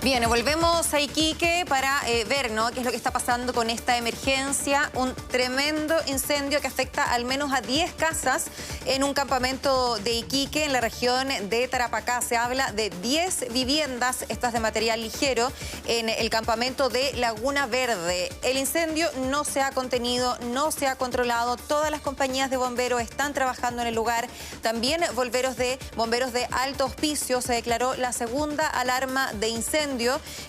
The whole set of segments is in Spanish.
Bien, volvemos a Iquique para ver, ¿no?, qué es lo que está pasando con esta emergencia. Un tremendo incendio que afecta al menos a 10 casas en un campamento de Iquique, en la región de Tarapacá. Se habla de 10 viviendas, estas de material ligero, en el campamento de Laguna Verde. El incendio no se ha contenido, no se ha controlado. Todas las compañías de bomberos están trabajando en el lugar. También bomberos de Alto Hospicio. Se declaró la segunda alarma de incendio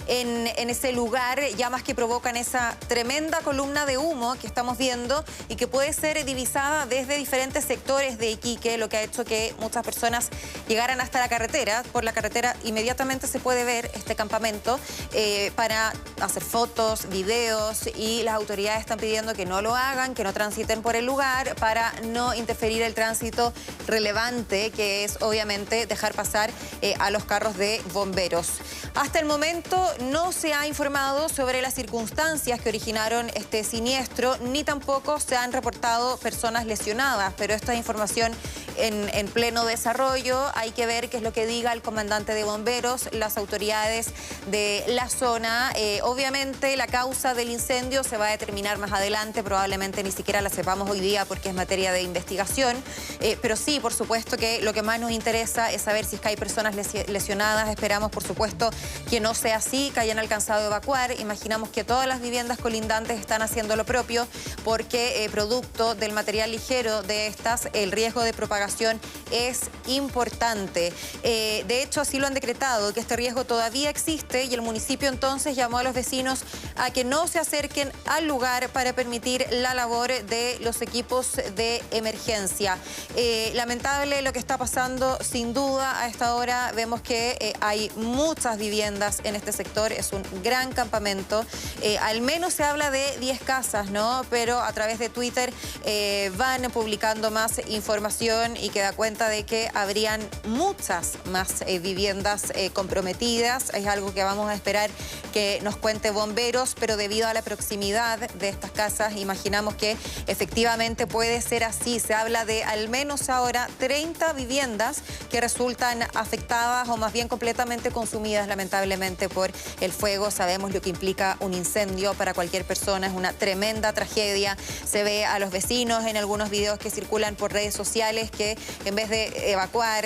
en ese lugar, llamas que provocan esa tremenda columna de humo que estamos viendo y que puede ser divisada desde diferentes sectores de Iquique, lo que ha hecho que muchas personas llegaran hasta la carretera. Por la carretera inmediatamente se puede ver este campamento para hacer fotos, videos, y las autoridades están pidiendo que no lo hagan, que no transiten por el lugar para no interferir el tránsito relevante, que es obviamente dejar pasar a los carros de bomberos. Hasta el momento no se ha informado sobre las circunstancias que originaron este siniestro, ni tampoco se han reportado personas lesionadas, pero esta información en pleno desarrollo. Hay que ver qué es lo que diga el comandante de bomberos, las autoridades de la zona. Obviamente la causa del incendio se va a determinar más adelante, probablemente ni siquiera la sepamos hoy día porque es materia de investigación, pero sí, por supuesto que lo que más nos interesa es saber si es que hay personas lesionadas. Esperamos, por supuesto, que no sea así, que hayan alcanzado a evacuar. Imaginamos que todas las viviendas colindantes están haciendo lo propio porque producto del material ligero de estas, el riesgo de propagación es importante. De hecho, así lo han decretado, que este riesgo todavía existe, y el municipio entonces llamó a los vecinos a que no se acerquen al lugar para permitir la labor de los equipos de emergencia. Lamentable lo que está pasando, sin duda. A esta hora vemos que hay muchas viviendas en este sector, es un gran campamento. Al menos se habla de 10 casas, ¿no? Pero a través de Twitter van publicando más información y que da cuenta de que habrían muchas más viviendas comprometidas. Es algo que vamos a esperar que nos cuente bomberos, pero debido a la proximidad de estas casas, imaginamos que efectivamente puede ser así. Se habla de al menos ahora 30 viviendas que resultan afectadas o más bien completamente consumidas, lamentablemente, por el fuego. Sabemos lo que implica un incendio para cualquier persona, es una tremenda tragedia. Se ve a los vecinos en algunos videos que circulan por redes sociales que en vez de evacuar,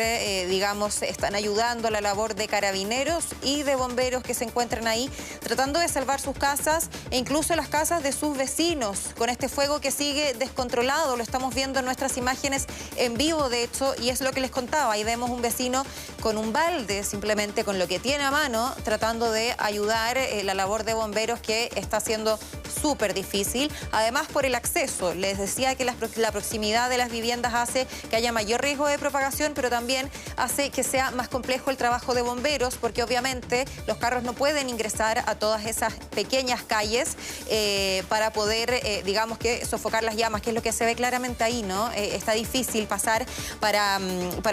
digamos, están ayudando a la labor de carabineros y de bomberos que se encuentran ahí tratando de salvar sus casas e incluso las casas de sus vecinos con este fuego que sigue descontrolado. Lo estamos viendo en nuestras imágenes en vivo, de hecho, y es lo que les contaba. Ahí vemos un vecino con un balde, simplemente con lo que tiene a mano, tratando de ayudar la labor de bomberos, que está siendo súper difícil. Además, por el acceso. Les decía que la proximidad de las viviendas hace que haya mayor riesgo de propagación, pero también hace que sea más complejo el trabajo de bomberos, porque obviamente los carros no pueden ingresar a todas esas pequeñas calles para poder, digamos, que sofocar las llamas, que es lo que se ve claramente ahí, ¿no? Está difícil pasar para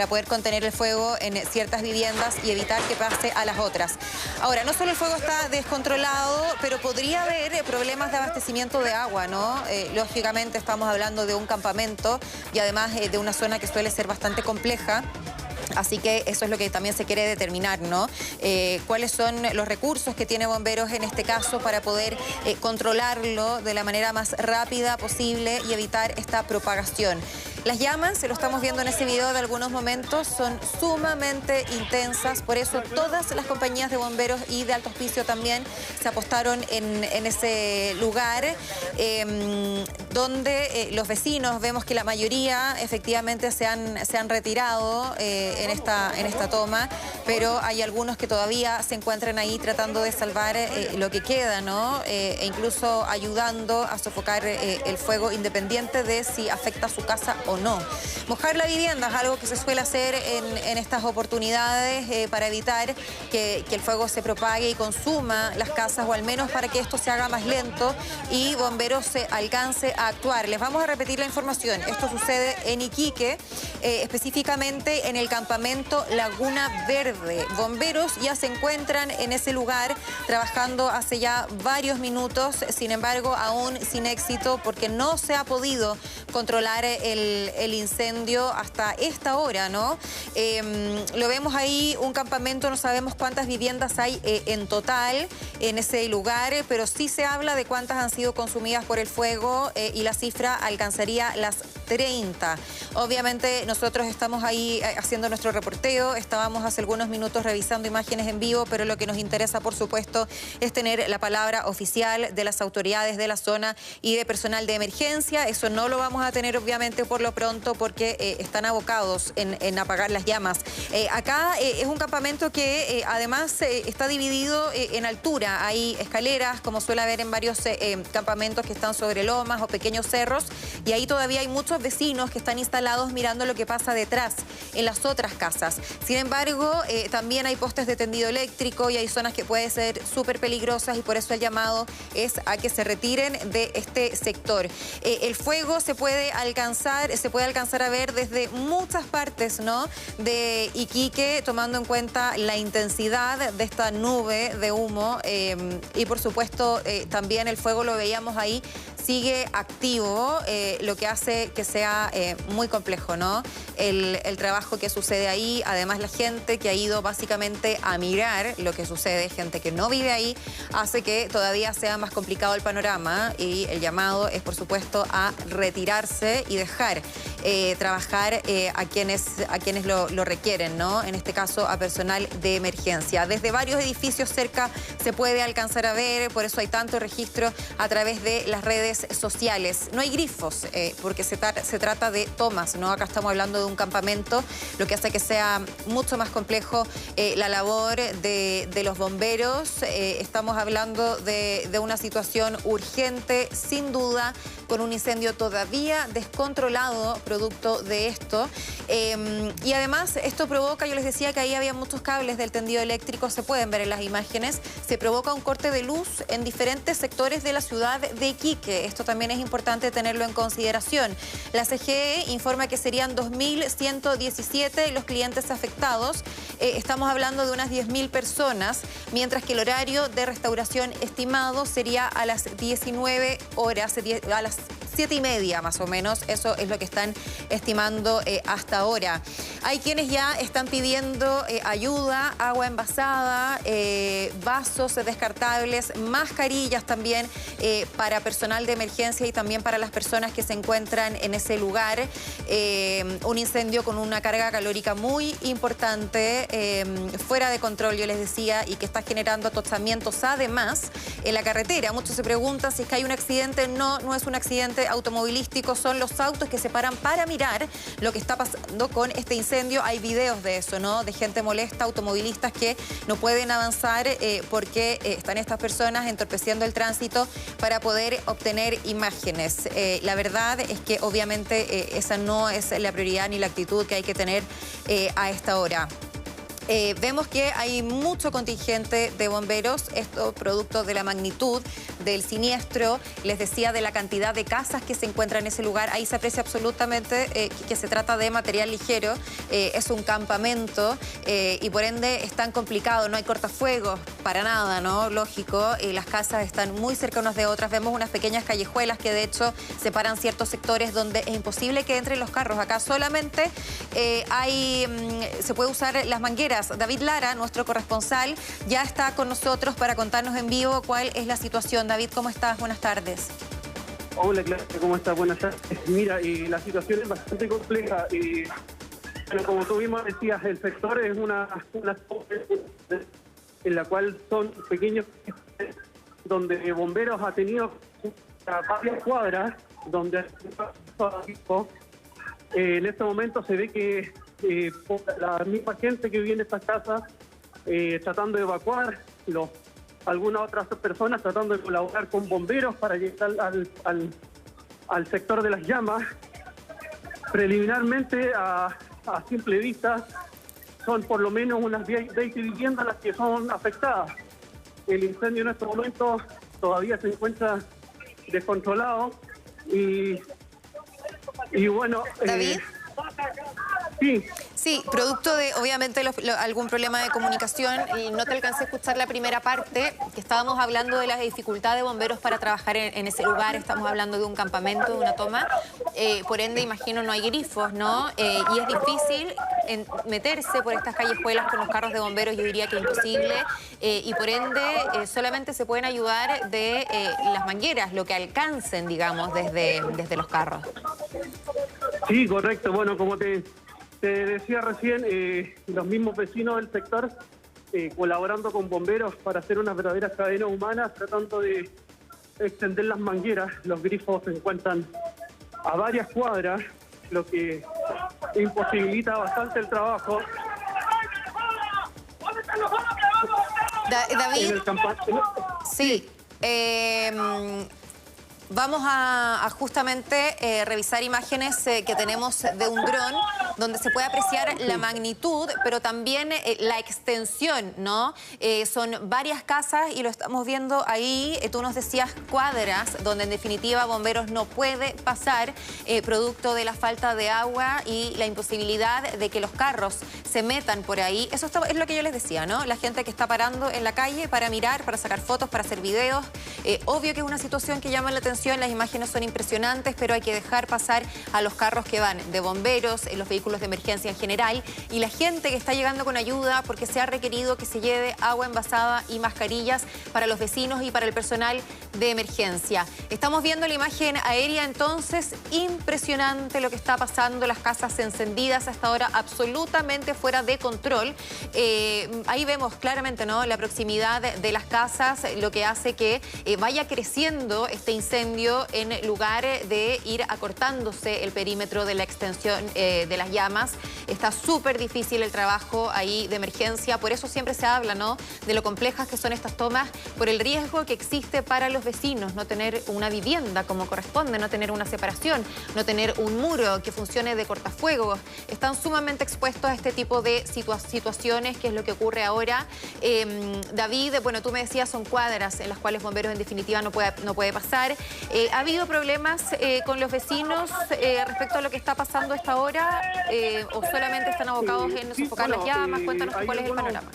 poder contener el fuego en ciertas viviendas y evitar que pase a las otras. Ahora, no solo el fuego está descontrolado, pero podría haber problemas de abastecimiento de agua, ¿no? Lógicamente estamos hablando de un campamento y además de una zona que suele ser bastante compleja. Así que eso es lo que también se quiere determinar, ¿no? ¿Cuáles son los recursos que tiene bomberos en este caso para poder controlarlo de la manera más rápida posible y evitar esta propagación? Las llamas, se lo estamos viendo en ese video de algunos momentos, son sumamente intensas. Por eso todas las compañías de bomberos y de Alto Hospicio también se apostaron en ese lugar, donde los vecinos, vemos que la mayoría efectivamente se han retirado en esta toma, pero hay algunos que todavía se encuentran ahí tratando de salvar lo que queda, ¿no? E incluso ayudando a sofocar el fuego, independiente de si afecta a su casa o no. Mojar la vivienda es algo que se suele hacer en estas oportunidades para evitar que el fuego se propague y consuma las casas, o al menos para que esto se haga más lento y bomberos se alcance a actuar. Les vamos a repetir la información. Esto sucede en Iquique, específicamente en el campamento Laguna Verde. Bomberos ya se encuentran en ese lugar trabajando hace ya varios minutos, sin embargo aún sin éxito, porque no se ha podido controlar el el incendio hasta esta hora, ¿no? Lo vemos ahí, un campamento, no sabemos cuántas viviendas hay en total en ese lugar, pero sí se habla de cuántas han sido consumidas por el fuego y la cifra alcanzaría las 30. Obviamente nosotros estamos ahí haciendo nuestro reporteo, estábamos hace algunos minutos revisando imágenes en vivo, pero lo que nos interesa, por supuesto, es tener la palabra oficial de las autoridades de la zona y de personal de emergencia. Eso no lo vamos a tener, obviamente, por lo pronto, porque están abocados en apagar las llamas. Acá es un campamento que además está dividido en altura. Hay escaleras, como suele haber en varios campamentos que están sobre lomas o pequeños cerros, y ahí todavía hay muchos vecinos que están instalados mirando lo que pasa detrás, en las otras casas. Sin embargo, también hay postes de tendido eléctrico y hay zonas que pueden ser súper peligrosas, y por eso el llamado es a que se retiren de este sector. El fuego se puede alcanzar a ver desde muchas partes, ¿no?, de Iquique, tomando en cuenta la intensidad de esta nube de humo, y por supuesto también el fuego, lo veíamos ahí, sigue activo, lo que hace que sea muy complejo, ¿no?, el trabajo que sucede ahí. Además, la gente que ha ido básicamente a mirar lo que sucede, gente que no vive ahí, hace que todavía sea más complicado el panorama, y el llamado es, por supuesto, a retirarse y dejar trabajar a quienes lo requieren, ¿no? En este caso, a personal de emergencia. Desde varios edificios cerca se puede alcanzar a ver, por eso hay tanto registro a través de las redes sociales. No hay grifos, porque se trata de tomas, ¿no? Acá estamos hablando de un campamento, lo que hace que sea mucho más complejo la labor de los bomberos. Estamos hablando de una situación urgente, sin duda, con un incendio todavía descontrolado producto de esto. Y además esto provoca, yo les decía que ahí había muchos cables del tendido eléctrico, se pueden ver en las imágenes, se provoca un corte de luz en diferentes sectores de la ciudad de Iquique. Esto también es importante tenerlo en consideración. La CGE informa que serían 2.117 los clientes afectados. Estamos hablando de unas 10.000 personas, mientras que el horario de restauración estimado sería a las 19 horas, a las 7:30 más o menos. Eso es lo que están estimando hasta ahora. Hay quienes ya están pidiendo ayuda, agua envasada, vasos descartables, mascarillas también para personal de emergencia y también para las personas que se encuentran en ese lugar. Un incendio con una carga calórica muy importante, fuera de control, yo les decía, y que está generando atostamientos además en la carretera. Muchos se preguntan si es que hay un accidente. No, no es un accidente automovilístico, son los autos que se paran para mirar lo que está pasando con este incendio. Hay videos de eso, ¿no?, de gente molesta, automovilistas que no pueden avanzar porque están estas personas entorpeciendo el tránsito para poder obtener imágenes. La verdad es que obviamente esa no es la prioridad ni la actitud que hay que tener a esta hora. Vemos que hay mucho contingente de bomberos, esto producto de la magnitud del siniestro, les decía, de la cantidad de casas que se encuentran en ese lugar. Ahí se aprecia absolutamente que se trata de material ligero, es un campamento y por ende es tan complicado, no hay cortafuegos para nada, ¿no? Lógico, las casas están muy cerca unas de otras, vemos unas pequeñas callejuelas que de hecho separan ciertos sectores donde es imposible que entren los carros. Acá solamente se puede usar las mangueras. David Lara, nuestro corresponsal, ya está con nosotros para contarnos en vivo cuál es la situación. David, ¿cómo estás? Buenas tardes. Hola, Clara, ¿cómo estás? Buenas tardes. Mira, la situación es bastante compleja. Pero como tú mismo decías, el sector es una en la cual son pequeños, donde bomberos ha tenido varias cuadras, donde en este momento se ve que la misma gente que vive en estas casas tratando de evacuar, algunas otras personas tratando de colaborar con bomberos para llegar al sector de las llamas. Preliminarmente, a simple vista, son por lo menos unas 20 viviendas las que son afectadas. El incendio en este momento todavía se encuentra descontrolado y bueno... ¿David? Sí. Sí, producto de, obviamente, algún problema de comunicación, y no te alcancé a escuchar la primera parte, que estábamos hablando de la dificultad de bomberos para trabajar en ese lugar. Estamos hablando de un campamento, de una toma, por ende, imagino, no hay grifos, ¿no? Y es difícil meterse por estas callejuelas con los carros de bomberos, yo diría que imposible, y por ende solamente se pueden ayudar de las mangueras, lo que alcancen, digamos, desde los carros. Sí, correcto. Bueno, como te decía recién, los mismos vecinos del sector colaborando con bomberos para hacer unas verdaderas cadenas humanas, tratando de extender las mangueras. Los grifos se encuentran a varias cuadras, lo que imposibilita bastante el trabajo. David, sí. Vamos a justamente revisar imágenes que tenemos de un dron donde se puede apreciar la magnitud, pero también la extensión, ¿no? Son varias casas y lo estamos viendo ahí. Tú nos decías cuadras, donde en definitiva bomberos no puede pasar producto de la falta de agua y la imposibilidad de que los carros se metan por ahí. Eso es lo que yo les decía, ¿no? La gente que está parando en la calle para mirar, para sacar fotos, para hacer videos. Obvio que es una situación que llama la atención. Las imágenes son impresionantes, pero hay que dejar pasar a los carros que van de bomberos, los vehículos de emergencia en general, y la gente que está llegando con ayuda, porque se ha requerido que se lleve agua envasada y mascarillas para los vecinos y para el personal de emergencia. Estamos viendo la imagen aérea, entonces, impresionante lo que está pasando, las casas encendidas hasta ahora absolutamente fuera de control. Ahí vemos claramente, ¿no?, la proximidad de las casas, lo que hace que vaya creciendo este incendio en lugar de ir acortándose el perímetro de la extensión de las llamas. Está súper difícil el trabajo ahí de emergencia, por eso siempre se habla, ¿no?, de lo complejas que son estas tomas, por el riesgo que existe para los vecinos, no tener una vivienda como corresponde, no tener una separación, no tener un muro que funcione de cortafuegos. Están sumamente expuestos a este tipo de situaciones, que es lo que ocurre ahora. David, bueno, tú me decías, son cuadras en las cuales bomberos en definitiva no puede pasar. ¿Ha habido problemas con los vecinos respecto a lo que está pasando a esta hora? ¿O solamente están abocados en sofocar las llamas? Cuéntanos cuál es el panorama.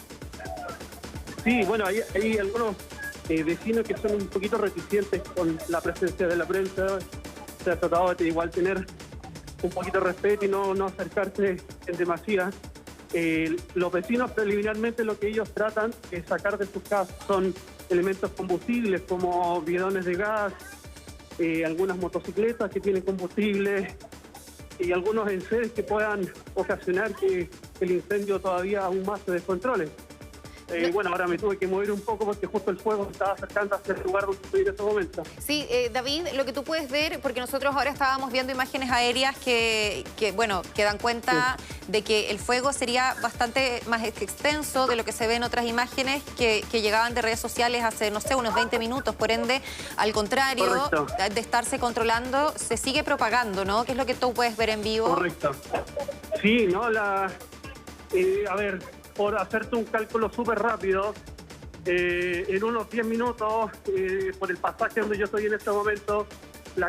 Sí, bueno, hay algunos vecinos que son un poquito reticentes con la presencia de la prensa. Se ha tratado de igual tener un poquito de respeto y no acercarse en demasía. Los vecinos preliminarmente lo que ellos tratan es sacar de sus casas son elementos combustibles como bidones de gas, algunas motocicletas que tienen combustible y algunos enseres que puedan ocasionar que el incendio todavía aún más se descontrole. Bueno, ahora me tuve que mover un poco porque justo el fuego estaba acercando hacia el lugar donde estoy en este momento. Sí, David, lo que tú puedes ver, porque nosotros ahora estábamos viendo imágenes aéreas que bueno, que dan cuenta de que el fuego sería bastante más extenso de lo que se ve en otras imágenes que llegaban de redes sociales hace, no sé, unos 20 minutos. Por ende, al contrario, correcto, de estarse controlando, se sigue propagando, ¿no? ¿Qué es lo que tú puedes ver en vivo? Correcto. Sí, ¿no? A ver, por hacerte un cálculo súper rápido, en unos 10 minutos, por el pasaje donde yo estoy en este momento, el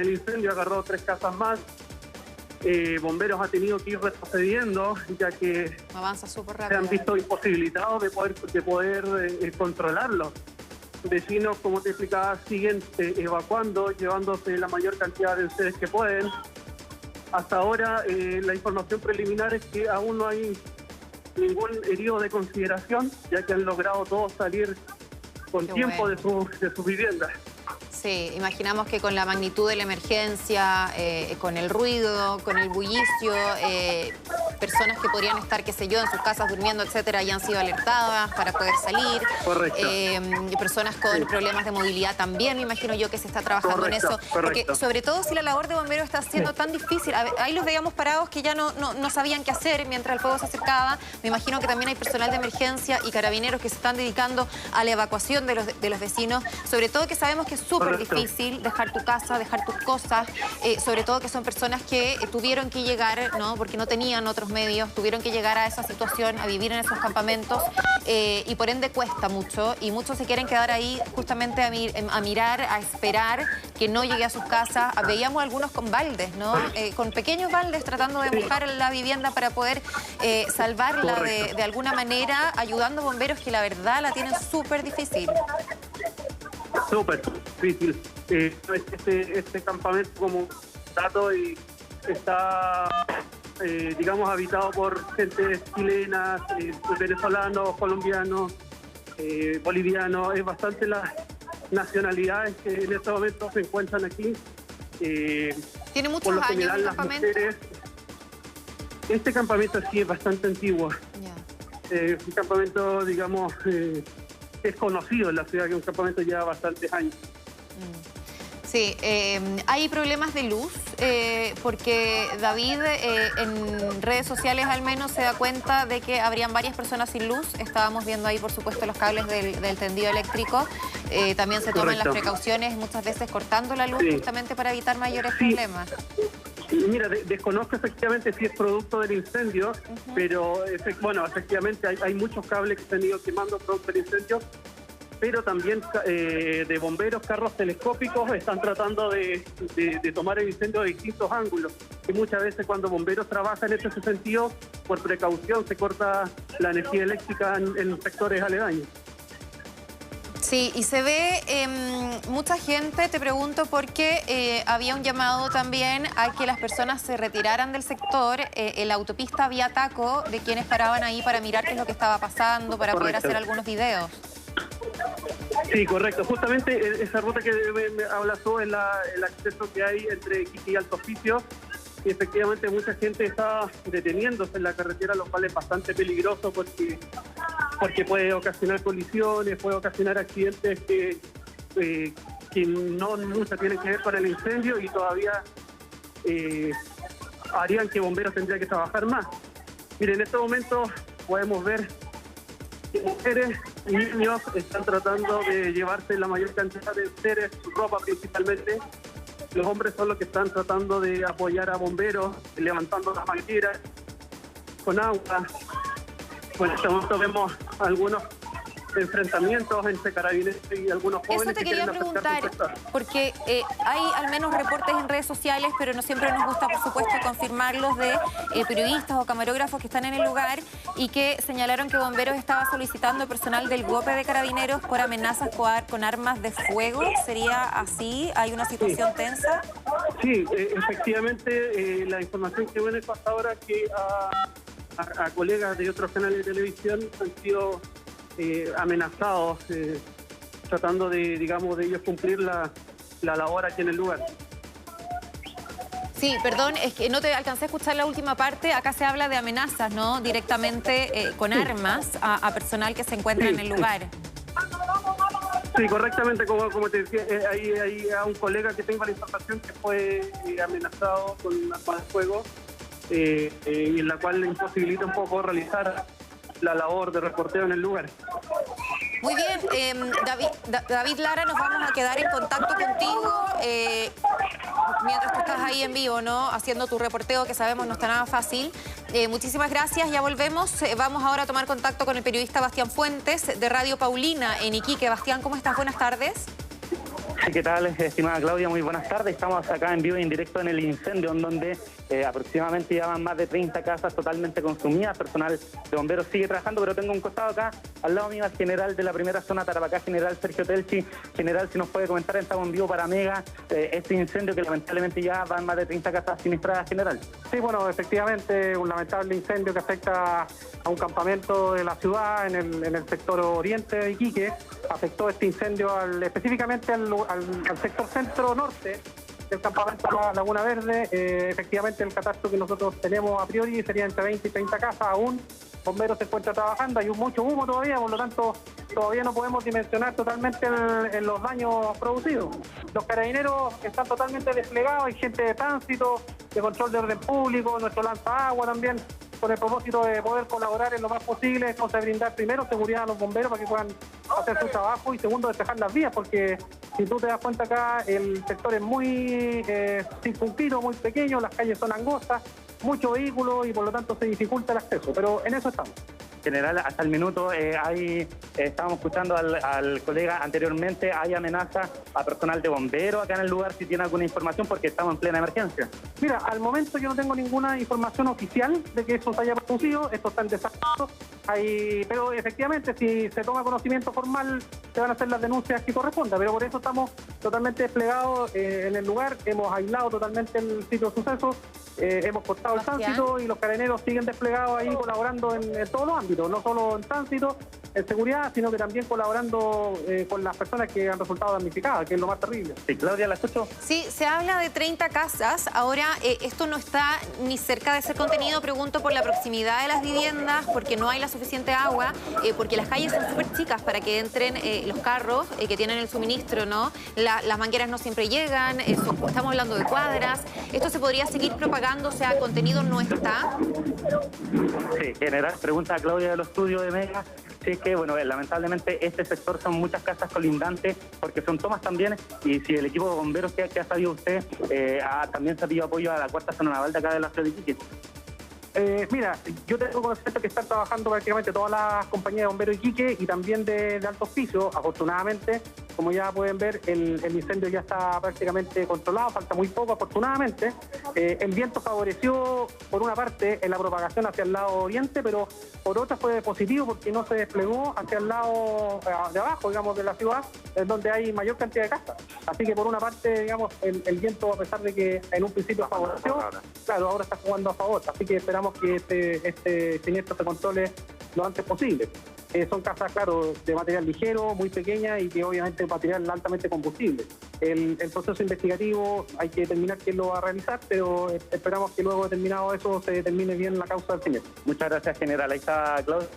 incendio agarró 3 casas más. Bomberos ha tenido que ir retrocediendo, ya que avanza súper rápido. Se han visto imposibilitados de poder controlarlo. Vecinos, como te explicaba, siguen evacuando, llevándose la mayor cantidad de enseres que pueden. Hasta ahora la información preliminar es que aún no hay ningún herido de consideración, ya que han logrado todos salir con tiempo de sus viviendas. Sí, imaginamos que con la magnitud de la emergencia, con el ruido, con el bullicio, personas que podrían estar, qué sé yo, en sus casas durmiendo, etcétera, ya han sido alertadas para poder salir. Correcto. Personas con problemas de movilidad también, me imagino yo que se está trabajando en eso. Porque sobre todo si la labor de bomberos está siendo tan difícil. Ahí los veíamos parados que ya no sabían qué hacer mientras el fuego se acercaba. Me imagino que también hay personal de emergencia y carabineros que se están dedicando a la evacuación de los vecinos. Sobre todo que sabemos que es súper difícil dejar tu casa, dejar tus cosas, sobre todo que son personas que tuvieron que llegar, ¿no?, porque no tenían otros los medios, tuvieron que llegar a esa situación, a vivir en esos campamentos y por ende cuesta mucho y muchos se quieren quedar ahí justamente a mirar, a esperar que no llegue a sus casas. Veíamos algunos con baldes, ¿no? Con pequeños baldes tratando de buscar la vivienda para poder salvarla de alguna manera, ayudando a bomberos que la verdad la tienen súper difícil. Súper difícil. Este campamento como dato y está, digamos, habitado por gente chilena, venezolanos, colombianos, bolivianos. Es bastante las nacionalidades que en este momento se encuentran aquí. ¿Tiene muchos años el campamento? Este campamento sí es bastante antiguo. Un campamento, digamos, es conocido en la ciudad, que un campamento lleva bastantes años. Sí, hay problemas de luz, porque David en redes sociales al menos se da cuenta de que habrían varias personas sin luz. Estábamos viendo ahí, por supuesto, los cables del tendido eléctrico. También se toman las precauciones, muchas veces cortando la luz justamente para evitar mayores problemas. Mira, desconozco efectivamente si es producto del incendio, pero bueno, efectivamente hay muchos cables que se han ido quemando producto del incendio, pero también de bomberos, carros telescópicos están tratando de tomar el incendio de distintos ángulos. Y muchas veces cuando bomberos trabajan en ese sentido, por precaución se corta la energía eléctrica en sectores aledaños. Sí, y se ve mucha gente, te pregunto, porque había un llamado también a que las personas se retiraran del sector. En la autopista había taco de quienes paraban ahí para mirar qué es lo que estaba pasando, para poder hacer algunos videos. Sí, correcto. Justamente esa ruta que me hablas tú es el acceso que hay entre Iquique y Alto Hospicio. Y efectivamente mucha gente está deteniéndose en la carretera, lo cual es bastante peligroso porque puede ocasionar colisiones, puede ocasionar accidentes que no mucho tienen que ver con el incendio y todavía harían que bomberos tendrían que trabajar más. Mire, en este momento podemos ver que mujeres y niños están tratando de llevarse la mayor cantidad de seres, su ropa principalmente. Los hombres son los que están tratando de apoyar a bomberos, levantando las mangueras con agua. En este momento vemos algunos enfrentamientos entre carabineros y algunos jóvenes. Eso te quería preguntar, porque hay al menos reportes en redes sociales, pero no siempre nos gusta, por supuesto, confirmarlos, de periodistas o camarógrafos que están en el lugar y que señalaron que Bomberos estaba solicitando personal del GOPE de Carabineros por amenazas con armas de fuego. ¿Sería así? ¿Hay una situación tensa? Sí, efectivamente, la información que viene hasta ahora que a colegas de otros canales de televisión han sido amenazados, tratando de ellos cumplir la labor aquí en el lugar. Sí, perdón, es que no te alcancé a escuchar la última parte. Acá se habla de amenazas, ¿no? Directamente con armas a personal que se encuentra en el lugar. Sí, correctamente, como te decía, hay a un colega que tengo la información que fue amenazado con un arma de fuego, y en la cual le imposibilita un poco realizar la labor de reporteo en el lugar. Muy bien, David Lara, nos vamos a quedar en contacto contigo mientras tú estás ahí en vivo, ¿no? Haciendo tu reporteo, que sabemos no está nada fácil. Muchísimas gracias, ya volvemos. Vamos ahora a tomar contacto con el periodista Bastián Fuentes, de Radio Paulina, en Iquique. Bastián, ¿cómo estás? Buenas tardes. ¿Qué tal, estimada Claudia? Muy buenas tardes. Estamos acá en vivo y en directo en el incendio, en donde aproximadamente ya van más de 30 casas totalmente consumidas. Personal de bomberos sigue trabajando, pero tengo un costado acá, al lado mío, al general de la primera zona Tarapacá, general Sergio Telchi. General, si nos puede comentar, estamos en vivo para Mega, este incendio que lamentablemente ya van más de 30 casas sinistradas, general. Sí, bueno, efectivamente, un lamentable incendio que afecta a un campamento de la ciudad en el sector oriente de Iquique. Afectó este incendio específicamente al sector centro-norte del campamento Laguna Verde. Efectivamente, el catastro que nosotros tenemos a priori sería entre 20 y 30 casas. Aún bomberos se encuentra trabajando, hay mucho humo todavía, por lo tanto todavía no podemos dimensionar totalmente en los daños producidos. Los carabineros están totalmente desplegados, hay gente de tránsito, de control de orden público, nuestro lanzaagua también, con el propósito de poder colaborar en lo más posible, entonces brindar primero seguridad a los bomberos para que puedan hacer su trabajo, y segundo, despejar las vías, porque si tú te das cuenta acá, el sector es muy circunscrito, muy pequeño, las calles son angostas, mucho vehículo y por lo tanto se dificulta el acceso, pero en eso estamos. General, hasta el minuto, estábamos escuchando al colega anteriormente, hay amenaza a personal de bomberos acá en el lugar, si tiene alguna información, porque estamos en plena emergencia. Mira, al momento yo no tengo ninguna información oficial de que eso se haya producido, esto está en desarrollo, pero efectivamente si se toma conocimiento formal se van a hacer las denuncias que correspondan, pero por eso estamos totalmente desplegados en el lugar, hemos aislado totalmente el sitio de sucesos, hemos cortado el tránsito y los carabineros siguen desplegados ahí colaborando en todos los ámbitos, no solo en tránsito, en seguridad, sino que también colaborando con las personas que han resultado damnificadas, que es lo más terrible. Sí, Claudia, ¿la escucho? Sí, se habla de 30 casas. Ahora, esto no está ni cerca de ser contenido. Pregunto por la proximidad de las viviendas, porque no hay la suficiente agua, porque las calles son súper chicas para que entren los carros que tienen el suministro, ¿no? Las mangueras no siempre llegan, estamos hablando de cuadras. Esto se podría seguir propagando, o sea, contenido no está. Sí, general, pregunta a Claudia de los estudios de Mega. Sí, es que, bueno, lamentablemente este sector son muchas casas colindantes, porque son tomas también, y si el equipo de bomberos que ha sabido usted, también se ha pedido apoyo a la cuarta zona naval de acá de la ciudad de Iquique. Mira, yo tengo conocimiento que están trabajando prácticamente todas las compañías de bomberos de Iquique y también de altos pisos. Afortunadamente, como ya pueden ver, el incendio ya está prácticamente controlado, falta muy poco, afortunadamente. El viento favoreció, por una parte, en la propagación hacia el lado oriente, pero por otra fue positivo porque no se desplegó hacia el lado de abajo, digamos, de la ciudad, en donde hay mayor cantidad de casas. Así que por una parte, digamos, el viento, a pesar de que en un principio favoreció, claro, ahora está jugando a favor. Así que esperamos que este siniestro se controle lo antes posible. Son casas, claro, de material ligero, muy pequeñas y que obviamente material altamente combustible. El proceso investigativo hay que determinar quién lo va a realizar, pero esperamos que luego de terminado eso se determine bien la causa del siniestro. Muchas gracias, general. Ahí está Claudia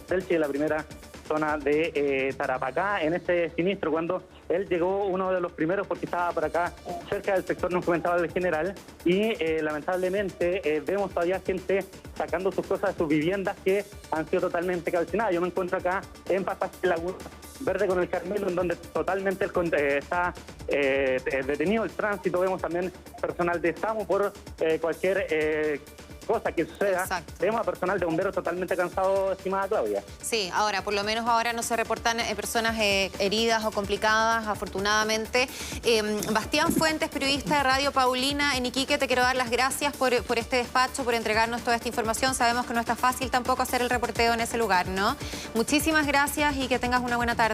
Telchi, la primera zona de Tarapacá en este siniestro. Cuando él llegó, uno de los primeros, porque estaba por acá cerca del sector, nos comentaba el general, y lamentablemente vemos todavía gente sacando sus cosas de sus viviendas que han sido totalmente calcinadas. Yo me encuentro acá en Pasaje Laguna Verde con el Carmelo, en donde totalmente está detenido el tránsito. Vemos también personal de SAMU por cualquier cosa que suceda. Exacto. Vemos a personal de bomberos totalmente cansado, estimada Claudia. Sí, ahora, por lo menos ahora no se reportan personas heridas o complicadas, afortunadamente. Bastián Fuentes, periodista de Radio Paulina en Iquique, te quiero dar las gracias por este despacho, por entregarnos toda esta información. Sabemos que no está fácil tampoco hacer el reporteo en ese lugar, ¿no? Muchísimas gracias y que tengas una buena tarde.